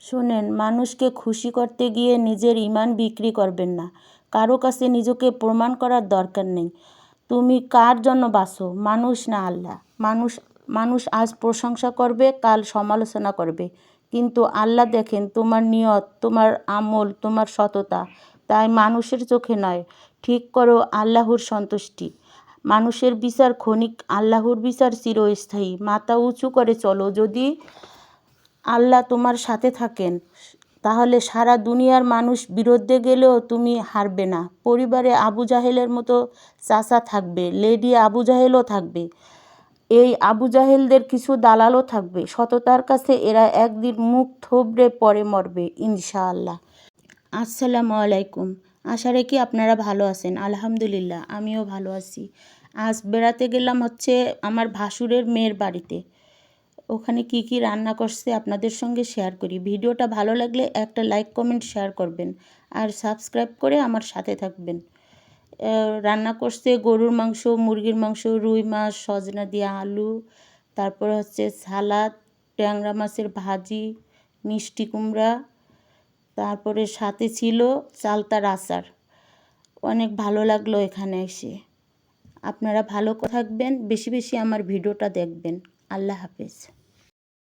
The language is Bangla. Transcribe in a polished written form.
শোনেন, মানুষকে খুশি করতে গিয়ে নিজের ঈমান বিক্রি করবেন না। কারো কাছে নিজেকে প্রমাণ করার দরকার নেই। তুমি কার জন্য বাঁচো, মানুষ না আল্লাহ? মানুষ আজ প্রশংসা করবে, কাল সমালোচনা করবে, কিন্তু আল্লাহ দেখেন তোমার নিয়ত, তোমার আমল, তোমার সততা। তাই মানুষের চোখে নয়, ঠিক করো আল্লাহর সন্তুষ্টি। মানুষের বিচার ক্ষণিক, আল্লাহর বিচার চিরস্থায়ী। মাথা উঁচু করে চলো। যদি আল্লাহ তোমার সাথে থাকেন, তাহলে সারা দুনিয়ার মানুষ বিরুদ্ধে গেলেও তুমি হারবে না। পরিবারে আবু জাহেলের মতো চাচা থাকবে, লেডি আবু জাহেলও থাকবে, এই আবু জাহেলদের কিছু দালালও থাকবে। সততার কাছে এরা একদিন মুখ থুবড়ে পড়ে মরবে ইনশাআল্লাহ। আসসালামু আলাইকুম। আশা রাখি আপনারা ভালো আছেন। আলহামদুলিল্লাহ, আমিও ভালো আছি। আজ বেড়াতে গেলাম আমার ভাসুরের মেয়ের বাড়িতে। ওখানে কি কি রান্না করছে আপনাদের সঙ্গে শেয়ার করি। ভিডিওটা ভালো লাগলে একটা লাইক, কমেন্ট, শেয়ার করবেন আর সাবস্ক্রাইব করে আমার সাথে থাকবেন। রান্না করছে গরুর মাংস, মুরগির মাংস, রুই মাছ, সজনা দিয়ে আলু, তারপর সালাদ, ট্যাংরা মাছের ভাজি, মিষ্টি কুমড়া, তারপরে সাথে ছিল চালতার আচার। অনেক ভালো লাগলো এখানে এসে। আপনারা ভালো থাকবেন, বেশি বেশি আমার ভিডিওটা দেখবেন। আল্লাহ হাফেজ।